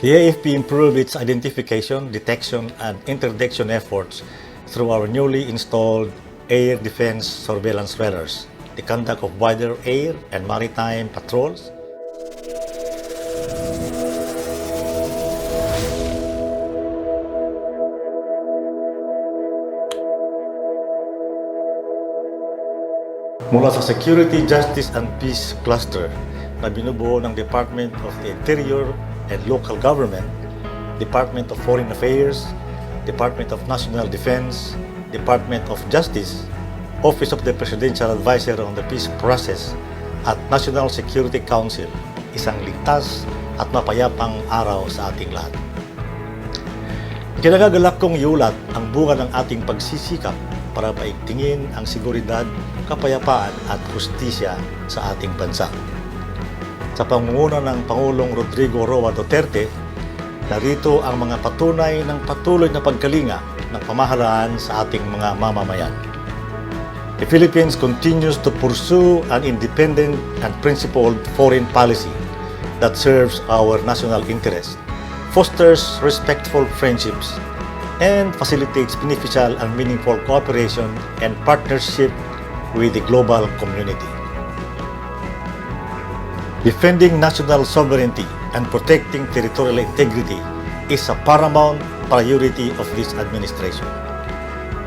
The AFP improved its identification, detection, and interdiction efforts through our newly installed air defense surveillance radars, the conduct of wider air and maritime patrols, mula sa Security, Justice and Peace Cluster na binubuo ng Department of the Interior and Local Government, Department of Foreign Affairs, Department of National Defense, Department of Justice, Office of the Presidential Advisor on the Peace Process at National Security Council, isang ligtas at mapayapang araw sa ating lahat. Kinagagalak kong iulat ang bunga ng ating pagsisikap para paigtingin ang seguridad, kapayapaan at hustisya sa ating bansa. Sa pangunguna ng Pangulong Rodrigo Roa Duterte, narito ang mga patunay ng patuloy na pagkalinga ng pamahalaan sa ating mga mamamayan. The Philippines continues to pursue an independent and principled foreign policy that serves our national interest, fosters respectful friendships, and facilitates beneficial and meaningful cooperation and partnership with the global community. Defending national sovereignty and protecting territorial integrity is a paramount priority of this administration.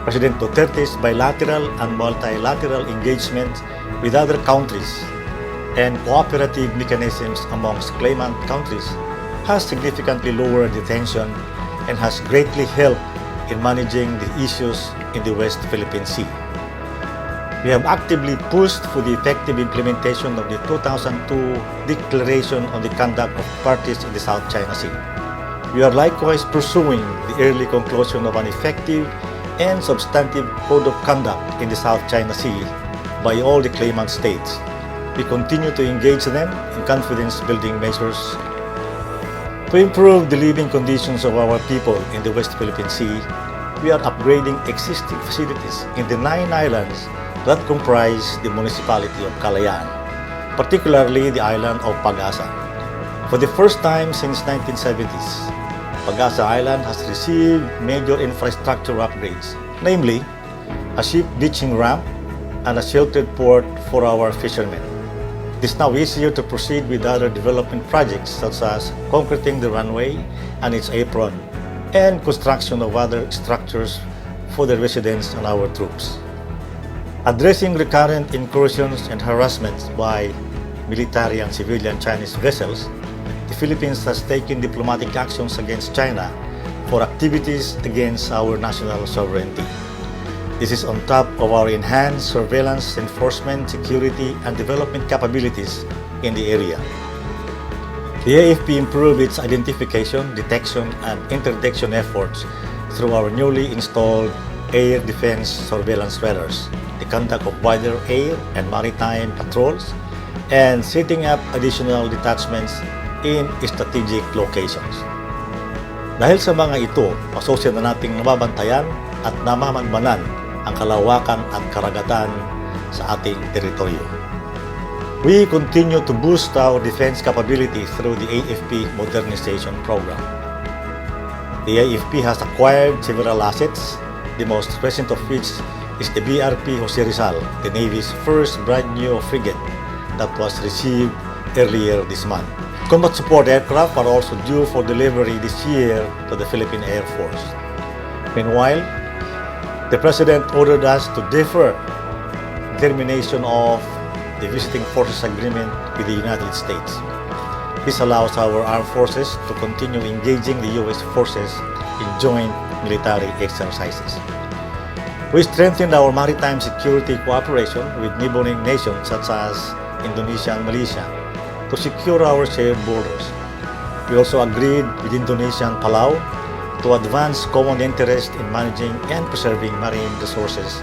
President Duterte's bilateral and multilateral engagement with other countries and cooperative mechanisms amongst claimant countries has significantly lowered the tension and has greatly helped in managing the issues in the West Philippine Sea. We have actively pushed for the effective implementation of the 2002 Declaration on the Conduct of Parties in the South China Sea. We are likewise pursuing the early conclusion of an effective and substantive code of conduct in the South China Sea by all the claimant states. We continue to engage them in confidence-building measures to improve the living conditions of our people in the West Philippine Sea. We are upgrading existing facilities in the 9 islands that comprise the municipality of Kalayaan, particularly the island of Pag-asa. For the first time since 1970s, Pag-asa Island has received major infrastructure upgrades, namely a ship beaching ramp and a sheltered port for our fishermen. It is now easier to proceed with other development projects such as concreting the runway and its apron and construction of other structures for the residents and our troops. Addressing recurrent incursions and harassments by military and civilian Chinese vessels, the Philippines has taken diplomatic actions against China for activities against our national sovereignty. This is on top of our enhanced surveillance, enforcement, security, and development capabilities in the area. The AFP improved its identification, detection, and interdiction efforts through our newly installed air defense surveillance radars, the conduct of wider air and maritime patrols, and setting up additional detachments in strategic locations. Dahil sa mga ito, pasosya na nating nababantayan at namamanmanan ang kalawakan at karagatan sa ating teritoryo. We continue to boost our defense capability through the AFP Modernization Program. The AFP has acquired several assets, the most recent of which is the BRP Jose Rizal, the Navy's first brand new frigate that was received earlier this month. Combat support aircraft are also due for delivery this year to the Philippine Air Force. Meanwhile, the President ordered us to defer termination of the Visiting Forces Agreement with the United States. This allows our armed forces to continue engaging the U.S. forces in joint military exercises. We strengthened our maritime security cooperation with neighboring nations such as Indonesia and Malaysia to secure our shared borders. We also agreed with Indonesia and Palau to advance common interest in managing and preserving marine resources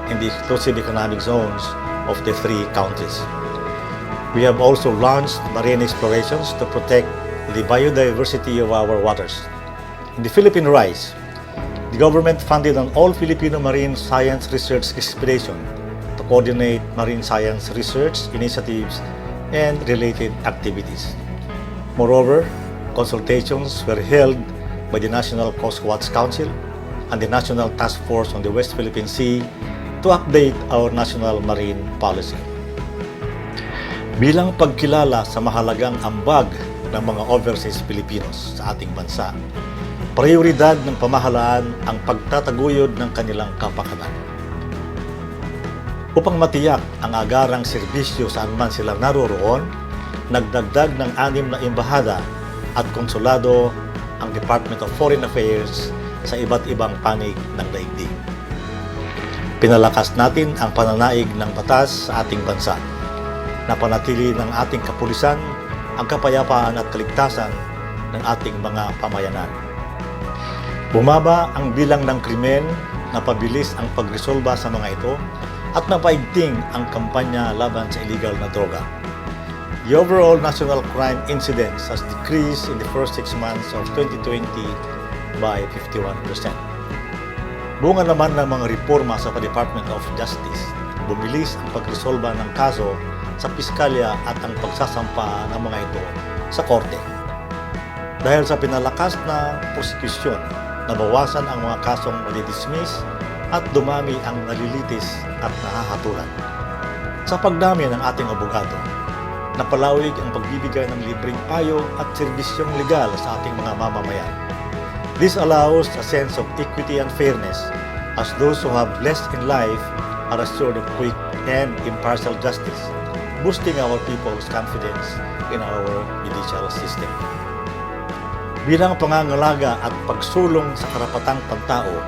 in the exclusive economic zones of the 3 countries. We have also launched marine explorations to protect the biodiversity of our waters. In the Philippine Rise, the government funded an all-Filipino marine science research expedition to coordinate marine science research initiatives and related activities. Moreover, Consultations were held by the National Coast Watch Council and the National Task Force on the West Philippine Sea to update our national marine policy. Bilang pagkilala sa mahalagang ambag ng mga overseas Filipinos sa ating bansa, prioridad ng pamahalaan ang pagtataguyod ng kanilang kapakanan. Upang matiyak ang agarang serbisyo saan man sila naroroon, nagdagdag ng 6 na embahada at konsulado ang Department of Foreign Affairs sa iba't ibang panig ng daigdig. Pinalakas natin ang pananaig ng batas sa ating bansa. Napanatili ng ating kapulisan ang kapayapaan at kaligtasan ng ating mga pamayanan. Bumaba ang bilang ng krimen, napabilis ang pagresolba sa mga ito, at napaigting ang kampanya laban sa illegal na droga. The overall national crime incidence has decreased in the first 6 months of 2020 by 51%. Bunga naman ng mga reforma sa Department of Justice, bumilis ang pagresolba ng kaso sa piskalya at ang pagsasampa ng mga ito sa korte. Dahil sa pinalakas na prosekusyon, nabawasan ang mga kasong nadidismiss at dumami ang nalilitis at nahahatulan. Sa pagdami ng ating abogado, napalawig ang pagbibigay ng libreng payo at serbisyong legal sa ating mga mamamayan. This allows a sense of equity and fairness as those who have less in life are assured of quick and impartial justice, boosting our people's confidence in our judicial system. Bilang pangangalaga at pagsulong sa karapatang pantao,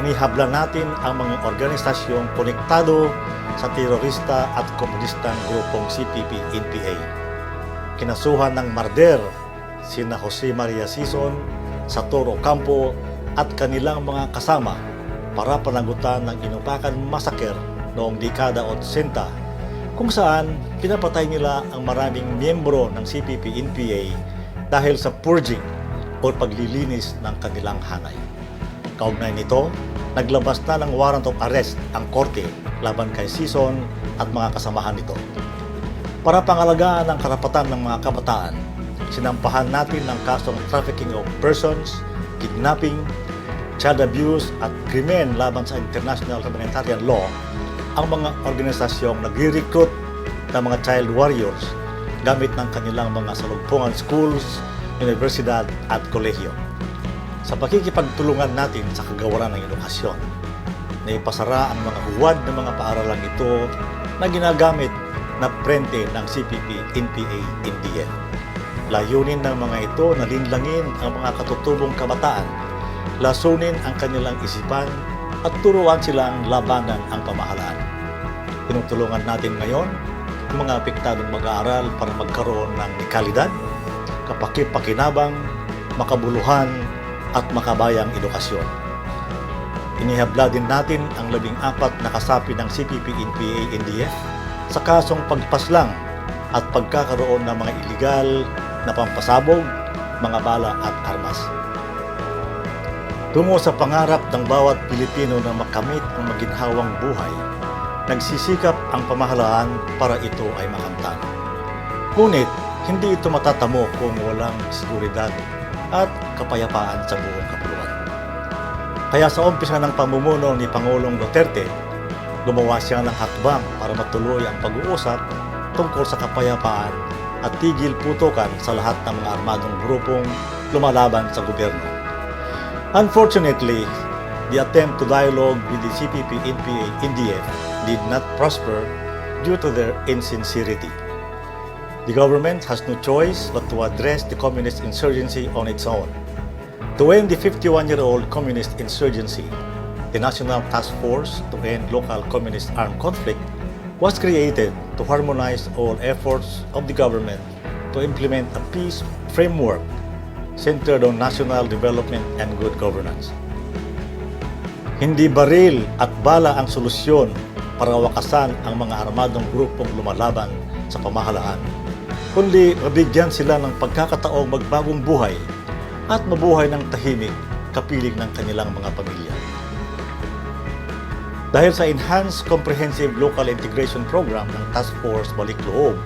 inihabla natin ang mga organisasyong konektado sa terorista at komunistang grupong CPP-NPA. Kinasuhan ng marder sina Jose Maria Sison, Satoru Campo at kanilang mga kasama para panagutan ng Inupakan Massacre noong dekada 80, kung saan pinapatay nila ang maraming miyembro ng CPP-NPA dahil sa purging o paglilinis ng kanilang hanay. Kaugnay nito, naglabas na ng warrant of arrest ang korte laban kay Sison at mga kasamahan nito. Para pangalagaan ang karapatan ng mga kabataan, sinampahan natin ng kasong trafficking of persons, kidnapping, child abuse at krimen laban sa international humanitarian law ang mga organisasyong nagre-recruit ng mga child warriors gamit ng kanilang mga salugpungan schools, universidad at kolehiyo. Sa pakikipagtulungan natin sa kagawaran ng edukasyon, naipasara ang mga huwad ng mga paaralang ito na ginagamit na prente ng CPP-NPA-NDF. Layunin ng mga ito na linlangin ang mga katutubong kabataan, lasunin ang kanilang isipan at turuan silang labanan ang pamahalaan. Tinutulungan natin ngayon ang mga apektadong mag-aaral para magkaroon ng kalidad, kapaki-pakinabang, makabuluhan at makabayang edukasyon. Inihabla din natin ang 14 na kasapi ng CPP-NPA-NDF sa kasong pagpaslang at pagkakaroon ng mga iligal na pampasabog, mga bala at armas. Tungo sa pangarap ng bawat Pilipino na makamit ang maginhawang buhay, nagsisikap ang pamahalaan para ito ay makamtan. Ngunit, hindi ito matatamo kung walang seguridad at kapayapaan sa buong kapuluan. Kaya sa umpisa ng pamumuno ni Pangulong Duterte, gumawa siya ng hakbang para matuloy ang pag-uusap tungkol sa kapayapaan at tigil putukan sa lahat ng mga armadong grupong lumalaban sa gobyerno. Unfortunately, the attempt to dialogue with the CPP-NPA-NDF did not prosper due to their insincerity. The government has no choice but to address the communist insurgency on its own. To end the 51-year-old communist insurgency, the National Task Force to End Local Communist Armed Conflict was created to harmonize all efforts of the government to implement a peace framework centered on national development and good governance. Hindi baril at bala ang solusyon para wakasan ang mga armadong grupong lumalaban sa pamahalaan, kundi mabigyan sila ng pagkakataong magbagong buhay at mabuhay ng tahimik kapiling ng kanilang mga pamilya. Dahil sa Enhanced Comprehensive Local Integration Program ng Task Force Balik Loob,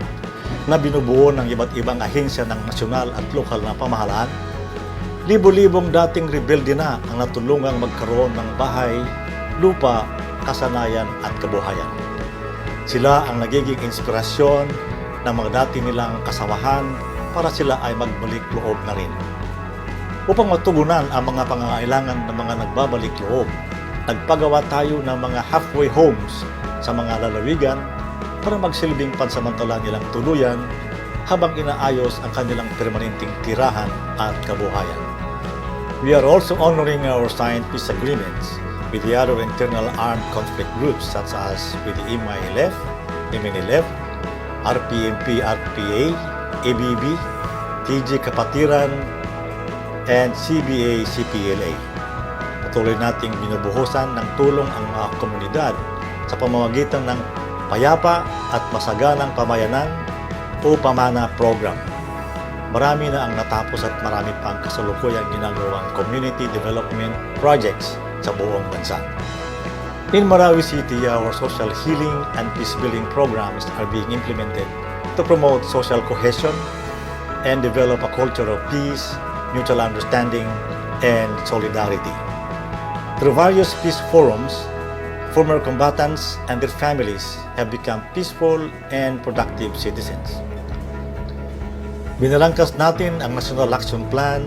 na binubuo ng iba't ibang ahensya ng nasyonal at lokal na pamahalaan, libo-libong dating rebelde na ang natulungang magkaroon ng bahay, lupa, kasanayan at kabuhayan. Sila ang nagiging inspirasyon ng mga dati nilang kasamahan para sila ay magbalik loob na rin. Upang matugunan ang mga pangangailangan ng mga nagbabalik loob, nagpagawa tayo ng mga halfway homes sa mga lalawigan para magsilbing pansamantala nilang tuluyan habang inaayos ang kanilang permanenteng tirahan at kabuhayan. We are also honoring our signed peace agreements with the other internal armed conflict groups such as with the MILF, MNLF, RPMP, RPA, ABB, TG Kapatiran, and CBA, CPLA. Patuloy nating binubuhusan ng tulong ang mga komunidad sa pamamagitan ng payapa at masaganang pamayanan o pamana program. Marami na ang natapos at marami pang kasalukuyang ginagawang community development projects sa buong bansa. In Marawi City, our social healing and peace-building programs are being implemented to promote social cohesion and develop a culture of peace, mutual understanding, and solidarity. Through various peace forums, former combatants and their families have become peaceful and productive citizens. Binalangkas natin ang National Action Plan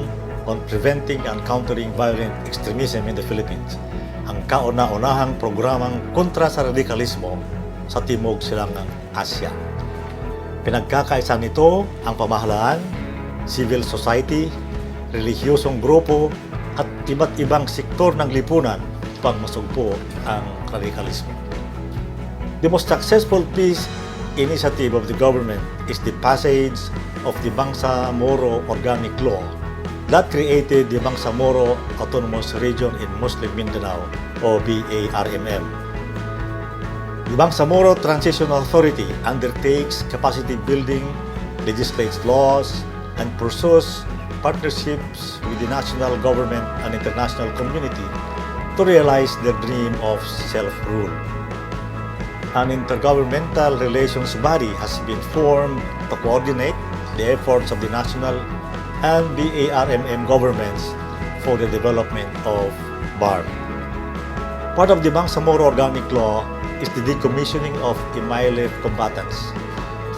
on Preventing and Countering Violent Extremism in the Philippines, ang kauna-unahang programang kontra sa radikalismo sa Timog Silangang Asya. Pinagkakaisa nito ang pamahalaan, civil society, relihiyosong grupo at iba't ibang sektor ng lipunan upang masugpo ang radikalismo. The most successful peace initiative of the government is the passage of the Bangsamoro Organic Law that created the Bangsamoro Autonomous Region in Muslim Mindanao o BARMM. The Bangsamoro Transitional Authority undertakes capacity building, legislates laws, and pursues partnerships with the national government and international community to realize their dream of self-rule. An intergovernmental relations body has been formed to coordinate the efforts of the national and BARMM governments for the development of BARM. Part of the Bangsamoro Organic Law is the decommissioning of MILF combatants.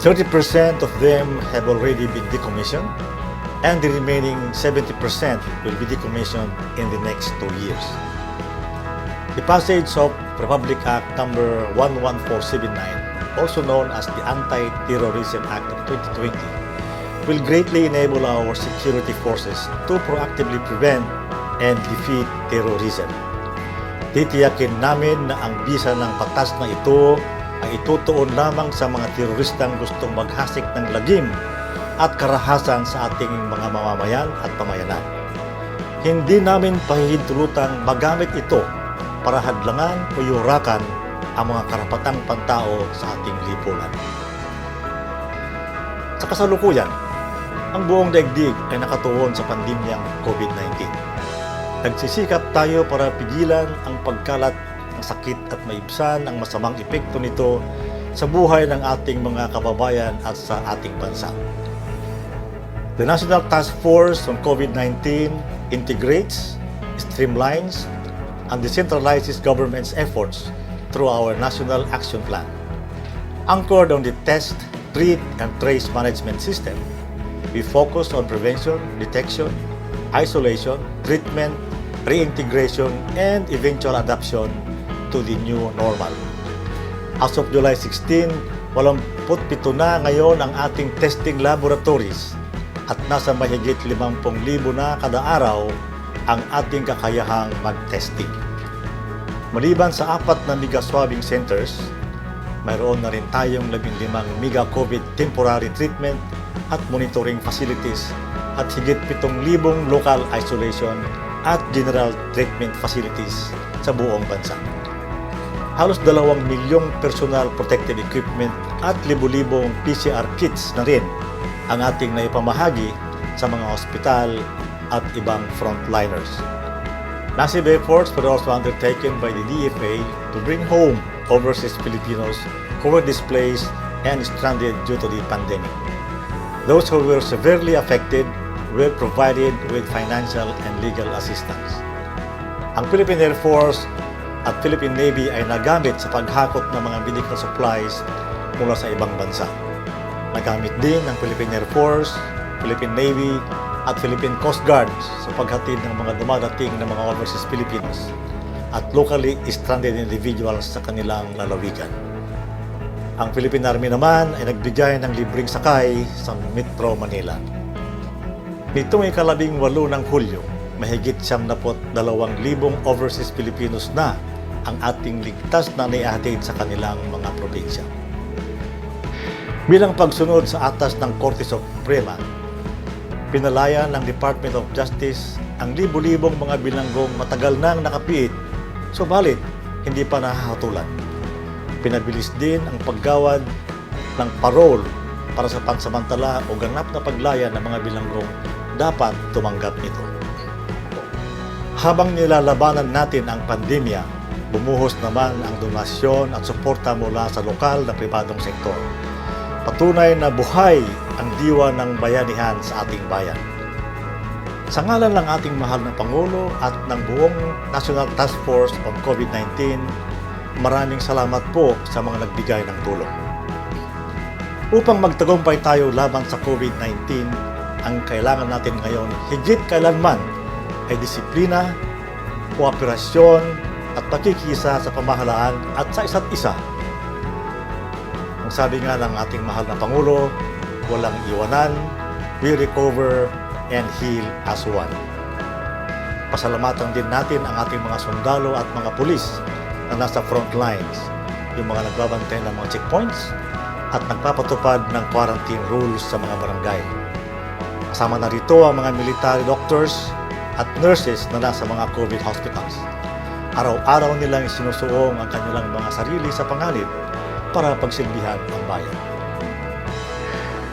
30% of them have already been decommissioned, and the remaining 70% will be decommissioned in the next 2 years. The passage of Republic Act number 11479, also known as the Anti-Terrorism Act of 2020, will greatly enable our security forces to proactively prevent and defeat terrorism. Titiyakin namin na ang bisa ng batas na ito ay itutuon lamang sa mga teroristang gustong maghasik ng lagim at karahasan sa ating mga mamamayan at pamayanan. Hindi namin pahihintulutang magamit ito para hadlangan o yurakan ang mga karapatang pantao sa ating lipunan. Sa kasalukuyan, ang buong daigdig ay nakatuon sa pandemyang COVID-19. Nagsisikap tayo para pigilan ang pagkalat ng sakit at maibsan ang masamang epekto nito sa buhay ng ating mga kababayan at sa ating bansa. The National Task Force on COVID-19 integrates, streamlines, and decentralizes government's efforts through our National Action Plan. Anchored on the test, treat, and trace management system, we focus on prevention, detection, isolation, treatment, reintegration, and eventual adaptation to the new normal. As of July 16, 87 na ngayon ang ating testing laboratories at nasa mahigit 50,000 na kada araw ang ating kakayahang mag-testing. Maliban sa 4 na mega swabbing centers, mayroon na rin tayong 15 mega COVID temporary treatment at monitoring facilities at higit 7,000 local isolation at general treatment facilities sa buong bansa. Halos 2 milyong personal protective equipment at libu-libong PCR kits na rin ang ating naipamahagi sa mga ospital at ibang frontliners. Massive efforts were also undertaken by the DFA to bring home overseas Filipinos who were displaced and stranded due to the pandemic. Those who were severely affected were provided with financial and legal assistance. Ang Philippine Air Force at Philippine Navy ay nagamit sa paghakot ng mga medical supplies mula sa ibang bansa. Nagamit din ng Philippine Air Force, Philippine Navy at Philippine Coast Guard sa paghatid ng mga dumadating na mga overseas Filipinos at locally stranded individuals sa kanilang lalawigan. Ang Philippine Army naman ay nagbigay ng libreng sakay sa Metro Manila. Nitong ika-18 ng Hulyo, mahigit 72,000 overseas Filipinos na ang ating ligtas na naihatid sa kanilang mga probinsya. Bilang pagsunod sa atas ng Korte Suprema, pinalaya ng Department of Justice ang libo-libong mga bilanggong matagal nang nakapiit, subalit hindi pa nahahatulan. Pinabilis din ang paggawad ng parole para sa pansamantala o ganap na paglaya ng mga bilanggong dapat tumanggap nito. Habang nilalabanan natin ang pandemya, bumuhos naman ang donasyon at suporta mula sa lokal na pribadong sektor. Patunay na buhay ang diwa ng bayanihan sa ating bayan. Sa ngalan ng ating mahal na Pangulo at ng buong National Task Force on COVID-19, maraming salamat po sa mga nagbigay ng tulong. Upang magtagumpay tayo laban sa COVID-19, ang kailangan natin ngayon higit kailanman ay disiplina, kooperasyon at pakikisa sa pamahalaan at sa isa't isa. Ang sabi nga ng ating mahal na Pangulo, walang iwanan, we recover and heal as one. Pasalamatan din natin ang ating mga sundalo at mga pulis na nasa front lines, yung mga nagbabantay ng mga checkpoints at nagpapatupad ng quarantine rules sa mga barangay. Kasama na rito ang mga military doctors at nurses na nasa mga COVID hospitals. Araw-araw nilang sinusuong ang kanilang mga sarili sa panganib para pagsilbihan ang bayan.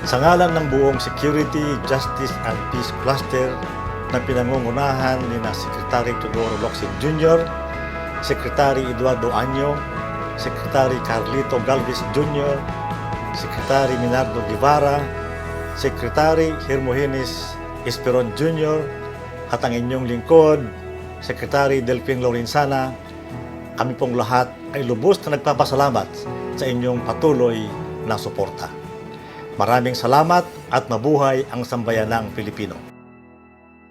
Sa ngalan ng buong Security, Justice and Peace Cluster na pinangungunahan ni na Secretary Teodoro Locsin Jr., Secretary Eduardo Año, Secretary Carlito Galvez Jr., Secretary Minardo Guevara, Secretary Hermogenes Esperon Jr., at ang inyong lingkod, Secretary Delphine Lorenzana, kami pong lahat ay lubos na nagpapasalamat sa inyong patuloy na suporta. Maraming salamat at mabuhay ang sambayanang Pilipino.